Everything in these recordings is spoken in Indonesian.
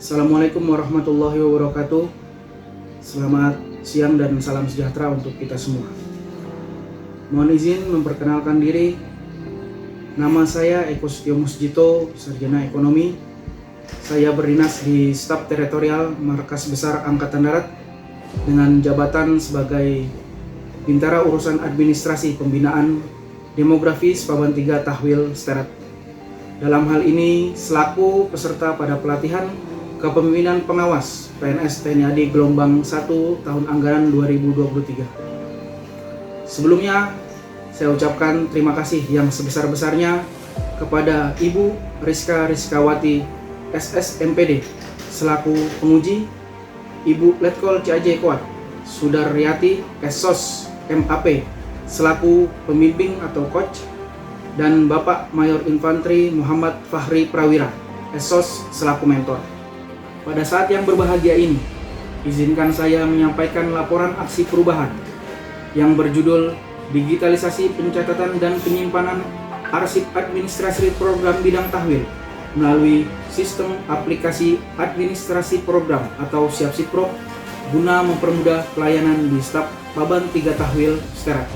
Assalamualaikum warahmatullahi wabarakatuh. Selamat siang dan salam sejahtera untuk kita semua. Mohon izin memperkenalkan diri. Nama saya Eko Setio Musjito, Sarjana Ekonomi. Saya berdinas di Staf Teritorial Markas Besar Angkatan Darat dengan jabatan sebagai Bintara Urusan Administrasi Pembinaan Demografis Paban 3 Tahwil Sterat. Dalam hal ini selaku peserta pada pelatihan Kepemimpinan Pengawas PNS TNI AD gelombang 1 tahun anggaran 2023. Sebelumnya saya ucapkan terima kasih yang sebesar-besarnya kepada Ibu Rizka Rizkawati SSMPD selaku penguji, Ibu Letkol CAJ Kuat Sudaryati SSOS MAP selaku pembimbing atau coach, dan Bapak Mayor Infantri Muhammad Fahri Prawira SSOS selaku mentor. Pada saat yang berbahagia ini, izinkan saya menyampaikan laporan aksi perubahan yang berjudul Digitalisasi Pencatatan dan Penyimpanan Arsip Administrasi Program Bidang Tahwil melalui Sistem Aplikasi Administrasi Program atau SIAP-SIPRO guna mempermudah pelayanan di Staf Paban 3 Tahwil Sterat.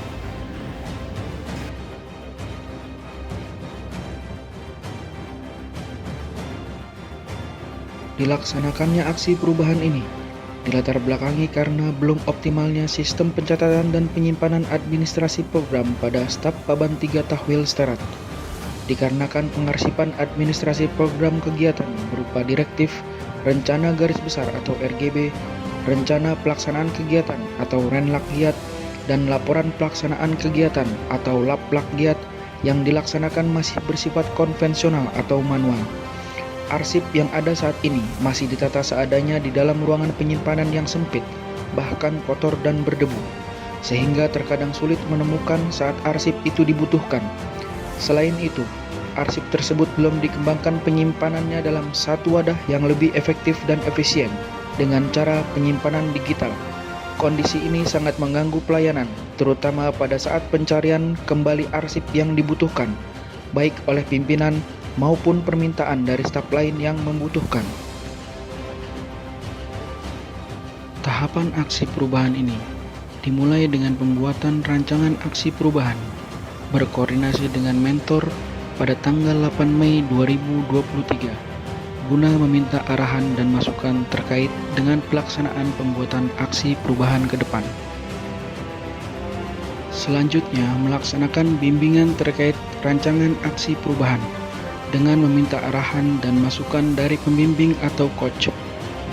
Dilaksanakannya aksi perubahan ini dilatar belakangi karena belum optimalnya sistem pencatatan dan penyimpanan administrasi program pada Staf Paban 3 Tahwil Sterat, dikarenakan pengarsipan administrasi program kegiatan berupa direktif, rencana garis besar atau RGB, rencana pelaksanaan kegiatan atau Renlakgiat, dan laporan pelaksanaan kegiatan atau Laplakgiat yang dilaksanakan masih bersifat konvensional atau manual. Arsip yang ada saat ini masih ditata seadanya di dalam ruangan penyimpanan yang sempit, bahkan kotor dan berdebu, sehingga terkadang sulit menemukan saat arsip itu dibutuhkan. Selain itu, arsip tersebut belum dikembangkan penyimpanannya dalam satu wadah yang lebih efektif dan efisien dengan cara penyimpanan digital. Kondisi ini sangat mengganggu pelayanan, terutama pada saat pencarian kembali arsip yang dibutuhkan, baik oleh pimpinan maupun permintaan dari staf lain yang membutuhkan. Tahapan aksi perubahan ini dimulai dengan pembuatan rancangan aksi perubahan, berkoordinasi dengan mentor pada tanggal 8 Mei 2023, guna meminta arahan dan masukan terkait dengan pelaksanaan pembuatan aksi perubahan ke depan. Selanjutnya, melaksanakan bimbingan terkait rancangan aksi perubahan dengan meminta arahan dan masukan dari pembimbing atau coach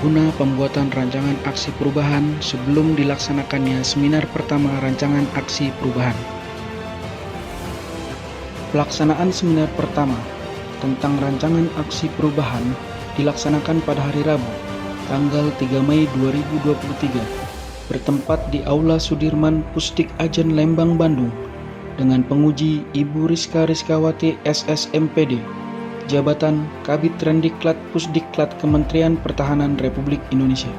guna pembuatan rancangan aksi perubahan sebelum dilaksanakannya seminar pertama rancangan aksi perubahan. Pelaksanaan seminar pertama tentang rancangan aksi perubahan dilaksanakan pada hari Rabu, tanggal 3 Mei 2023, bertempat di Aula Sudirman Pusdik Ajen Lembang, Bandung, dengan penguji Ibu Rizka Rizkawati SSMPD, Jabatan Kabid Rendiklat Pusdiklat Kementerian Pertahanan Republik Indonesia.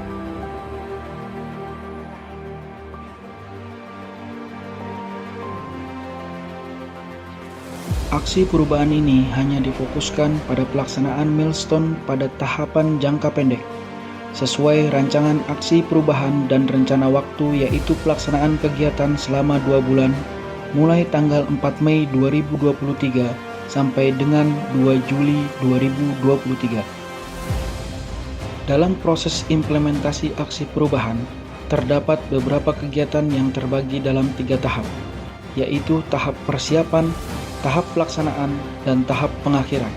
Aksi perubahan ini hanya difokuskan pada pelaksanaan milestone pada tahapan jangka pendek, sesuai rancangan aksi perubahan dan rencana waktu, yaitu pelaksanaan kegiatan selama 2 bulan, mulai tanggal 4 Mei 2023 sampai dengan 2 Juli 2023. Dalam proses implementasi aksi perubahan, terdapat beberapa kegiatan yang terbagi dalam 3 tahap, yaitu tahap persiapan, tahap pelaksanaan, dan tahap pengakhiran.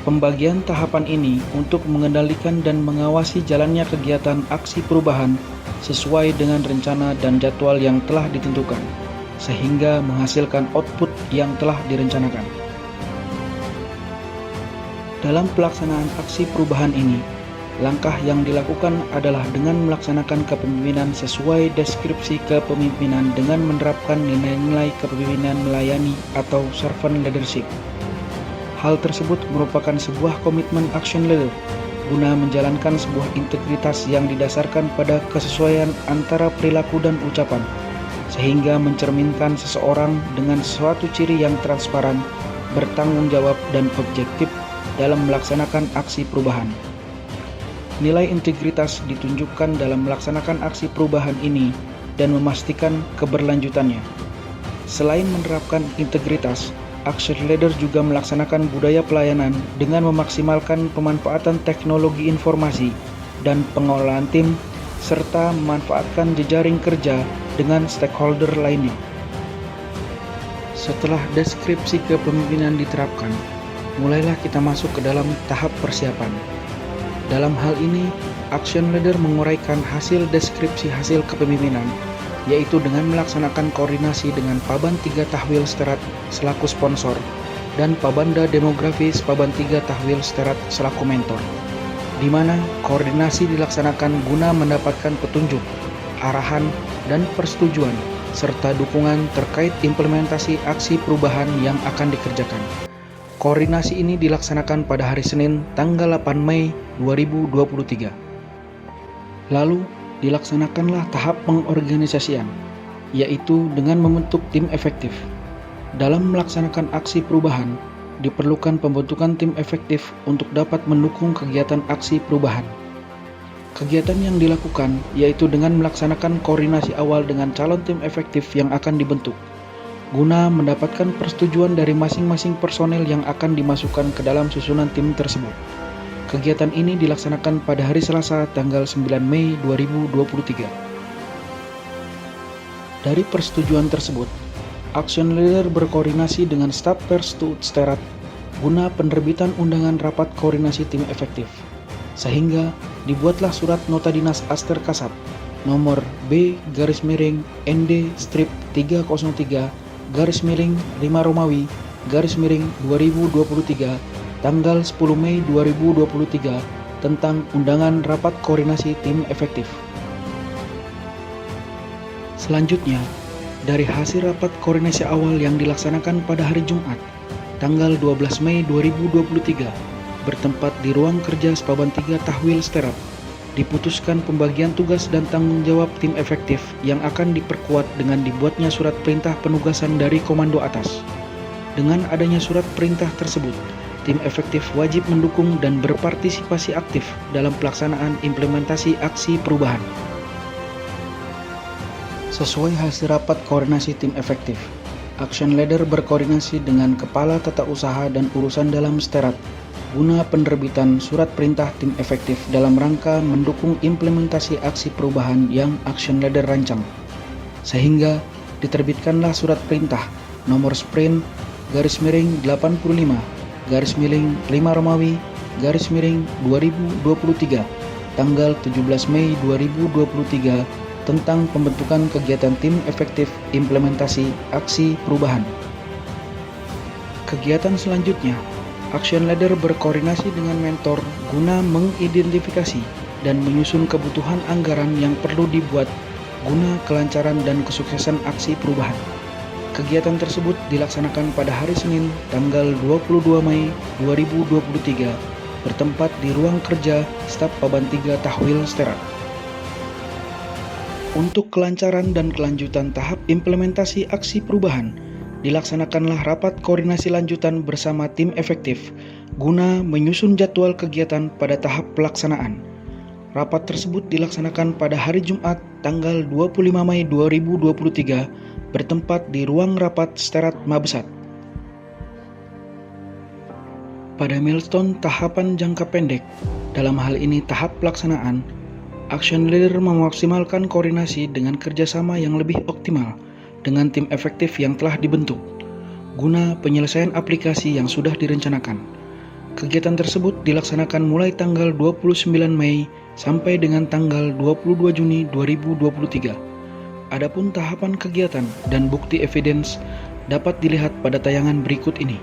Pembagian tahapan ini untuk mengendalikan dan mengawasi jalannya kegiatan aksi perubahan sesuai dengan rencana dan jadwal yang telah ditentukan, sehingga menghasilkan output yang telah direncanakan. Dalam pelaksanaan aksi perubahan ini, langkah yang dilakukan adalah dengan melaksanakan kepemimpinan sesuai deskripsi kepemimpinan dengan menerapkan nilai-nilai kepemimpinan melayani atau servant leadership. Hal tersebut merupakan sebuah komitmen action leader guna menjalankan sebuah integritas yang didasarkan pada kesesuaian antara perilaku dan ucapan, sehingga mencerminkan seseorang dengan suatu ciri yang transparan, bertanggung jawab, dan objektif dalam melaksanakan aksi perubahan. Nilai integritas ditunjukkan dalam melaksanakan aksi perubahan ini dan memastikan keberlanjutannya. Selain menerapkan integritas, Action Leader juga melaksanakan budaya pelayanan dengan memaksimalkan pemanfaatan teknologi informasi dan pengolahan tim, serta memanfaatkan jejaring kerja dengan stakeholder lainnya. Setelah deskripsi kepemimpinan diterapkan, mulailah kita masuk ke dalam tahap persiapan. Dalam hal ini, Action Leader menguraikan hasil deskripsi hasil kepemimpinan, yaitu dengan melaksanakan koordinasi dengan Paban 3 Tahwil Sterat selaku sponsor dan Pabanda Demografis Paban 3 Tahwil Sterat selaku mentor, di mana koordinasi dilaksanakan guna mendapatkan petunjuk, arahan, dan persetujuan, serta dukungan terkait implementasi aksi perubahan yang akan dikerjakan. Koordinasi ini dilaksanakan pada hari Senin, tanggal 8 Mei 2023. Lalu, dilaksanakanlah tahap pengorganisasian, yaitu dengan membentuk tim efektif. Dalam melaksanakan aksi perubahan, diperlukan pembentukan tim efektif untuk dapat mendukung kegiatan aksi perubahan. Kegiatan yang dilakukan yaitu dengan melaksanakan koordinasi awal dengan calon tim efektif yang akan dibentuk, guna mendapatkan persetujuan dari masing-masing personel yang akan dimasukkan ke dalam susunan tim tersebut. Kegiatan ini dilaksanakan pada hari Selasa tanggal 9 Mei 2023. Dari persetujuan tersebut, Action Leader berkoordinasi dengan staf Perstud Sterat guna penerbitan undangan rapat koordinasi tim efektif, sehingga dibuatlah surat nota dinas Aster Kasat nomor B-3-ND-303-5 tanggal 10 Mei 2023 tentang undangan rapat koordinasi tim efektif. Selanjutnya, dari hasil rapat koordinasi awal yang dilaksanakan pada hari Jumat, tanggal 12 Mei 2023, bertempat di ruang kerja Spaban 3 Tahwil Sterat, diputuskan pembagian tugas dan tanggung jawab tim efektif yang akan diperkuat dengan dibuatnya surat perintah penugasan dari komando atas. Dengan adanya surat perintah tersebut, tim efektif wajib mendukung dan berpartisipasi aktif dalam pelaksanaan implementasi aksi perubahan. Sesuai hasil rapat koordinasi tim efektif, Action Leader berkoordinasi dengan Kepala Tata Usaha dan Urusan Dalam Sterat guna penerbitan surat perintah tim efektif dalam rangka mendukung implementasi aksi perubahan yang Action Leader rancang. Sehingga diterbitkanlah surat perintah nomor sprint /85 /5 tanggal 17 Mei 2023 tentang pembentukan kegiatan tim efektif implementasi aksi perubahan. Kegiatan selanjutnya, Action Leader berkoordinasi dengan mentor guna mengidentifikasi dan menyusun kebutuhan anggaran yang perlu dibuat guna kelancaran dan kesuksesan aksi perubahan. Kegiatan tersebut dilaksanakan pada hari Senin, tanggal 22 Mei 2023, bertempat di ruang kerja staf Paban 3 Tahwil Sterat. Untuk kelancaran dan kelanjutan tahap implementasi aksi perubahan, dilaksanakanlah rapat koordinasi lanjutan bersama tim efektif guna menyusun jadwal kegiatan pada tahap pelaksanaan. Rapat tersebut dilaksanakan pada hari Jumat, tanggal 25 Mei 2023, bertempat di ruang rapat Sterat Mabesat. Pada milestone tahapan jangka pendek, dalam hal ini tahap pelaksanaan, Action Leader memaksimalkan koordinasi dengan kerjasama yang lebih optimal dengan tim efektif yang telah dibentuk, guna penyelesaian aplikasi yang sudah direncanakan. Kegiatan tersebut dilaksanakan mulai tanggal 29 Mei sampai dengan tanggal 22 Juni 2023. Adapun tahapan kegiatan dan bukti evidence dapat dilihat pada tayangan berikut ini.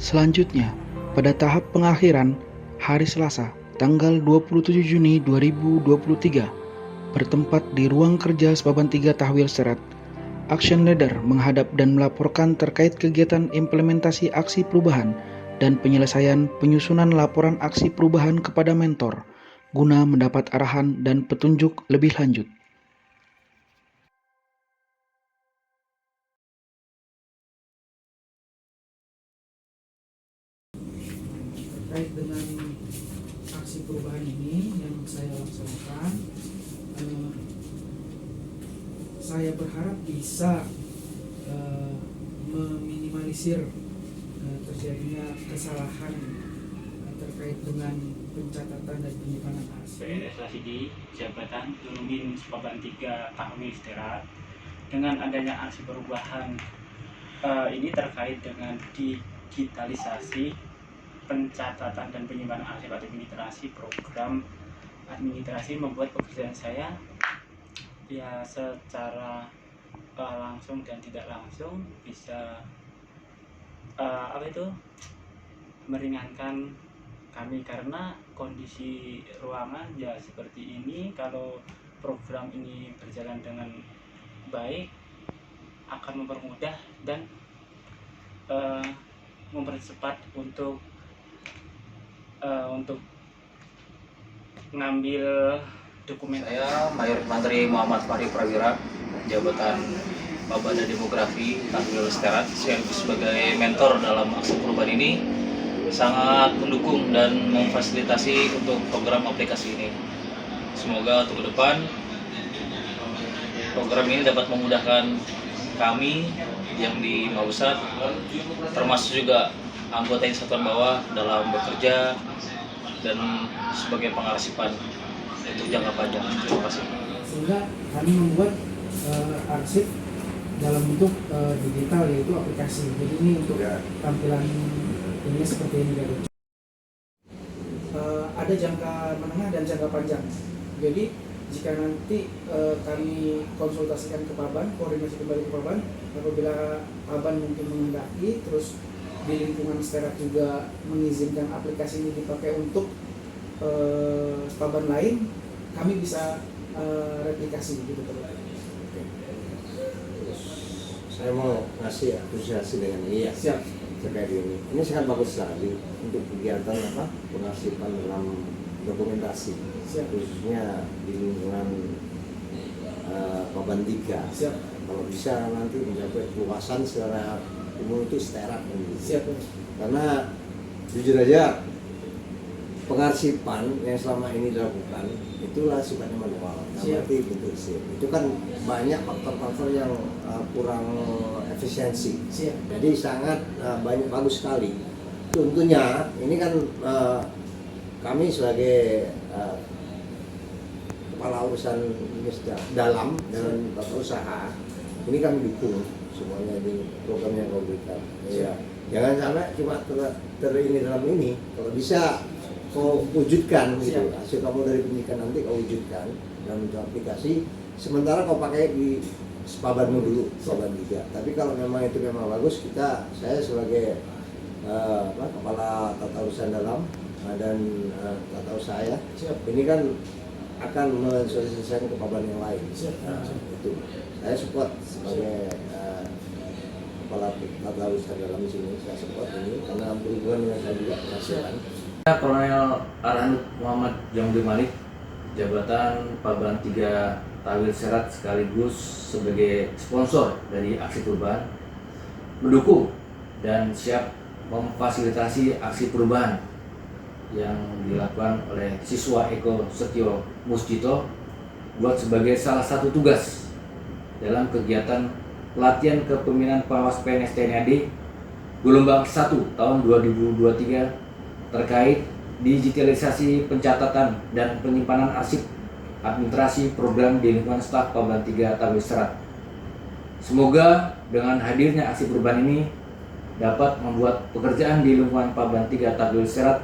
Selanjutnya, pada tahap pengakhiran, hari Selasa, tanggal 27 Juni 2023, bertempat di ruang kerja Sepaban 3 Tahwil Serat, Action Leader menghadap dan melaporkan terkait kegiatan implementasi aksi perubahan dan penyelesaian penyusunan laporan aksi perubahan kepada mentor, guna mendapat arahan dan petunjuk lebih lanjut. Terkait dengan aksi perubahan ini yang saya laksanakan, saya berharap bisa meminimalisir terjadinya kesalahan terkait dengan pencatatan dan penyimpanan aksi. PNSasi di jabatan Turumin Sepaban 3 Tahwil Serat dengan adanya aksi perubahan ini terkait dengan digitalisasi pencatatan dan penyimpanan arsip administrasi program administrasi membuat pekerjaan saya ya secara langsung dan tidak langsung bisa meringankan kami, karena kondisi ruangan ya seperti ini. Kalau program ini berjalan dengan baik akan mempermudah dan mempercepat untuk mengambil dokumen. Saya Mayor Infanteri Muhammad Fahri Prawira, jabatan Babada Demografi Tahwil Serat, sebagai mentor dalam aksi perubahan ini, sangat mendukung dan memfasilitasi untuk program aplikasi ini. Semoga untuk ke depan program ini dapat memudahkan kami yang di Mausat, termasuk juga anggota satuan bawah dalam bekerja dan sebagai pengarsipan untuk jangka panjang. Terima kasih. Sehingga kami membuat arsip dalam bentuk digital, yaitu aplikasi. Jadi ini untuk tampilan ini seperti ini dari. Ada jangka menengah dan jangka panjang. Jadi jika nanti kami konsultasikan ke Paban, koordinasi kembali ke Paban, apabila Paban mungkin mengendaki, terus di lingkungan Serat juga mengizinkan aplikasi ini dipakai untuk Paban lain, kami bisa replikasi gitu. Saya mau ngasih apresiasi dengan ini ya. Siap. Terkait ini. Ini sangat bagus sekali untuk kegiatan pengarsipan dalam dokumentasi. Siap. Khususnya di lingkungan Paban 3. Siap. Kalau bisa nanti mencapai luasan secara umum itu Serat. Siap. Karena jujur aja pengarsipan yang selama ini dilakukan itulah sifatnya manual. Berarti itu kan banyak faktor-faktor yang kurang efisiensi. Siap. Jadi sangat bagus sekali. Tentunya ini kan kami sebagai kepala urusan dalam dan tata usaha, ini kami dukung semuanya di program yang kau berikan. Ya, jangan sampai cuma ini dalam ini. Kalau bisa kau wujudkan gitu, hasil kamu dari pendidikan nanti kau wujudkan dalam bentuk aplikasi. Sementara kau pakai di Sepabanmu dulu, Sepaban 3. Tapi kalau memang itu memang bagus, saya sebagai kepala tata usaha dalam dan tata usaha ya, ini kan akan mensosialisasikan ke Paban yang lain. Itu saya support sebagai kepala tata usaha dalam sini, saya support ini karena berhubungan dengan saya juga menghasilkan. Kolonel Arhanud Muhammad Jamil Malik, jabatan Paban 3 Tahwil Serat sekaligus sebagai sponsor dari aksi perubahan, mendukung dan siap memfasilitasi aksi perubahan yang dilakukan oleh siswa Eko Setio Musjito buat sebagai salah satu tugas dalam kegiatan pelatihan kepemimpinan pengawas PNS TNI AD gelombang 1 tahun 2023 terkait digitalisasi pencatatan dan penyimpanan arsip administrasi program di lingkungan staf Paban 3 Tahwil Serat. Semoga dengan hadirnya aksi perubahan ini dapat membuat pekerjaan di lingkungan Paban 3 Tahwil Serat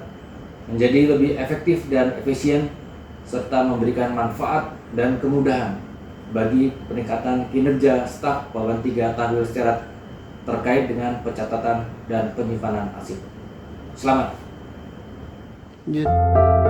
menjadi lebih efektif dan efisien serta memberikan manfaat dan kemudahan bagi peningkatan kinerja staf Paban 3 Tahwil Serat terkait dengan pencatatan dan penyimpanan arsip. Selamat. Lanjut.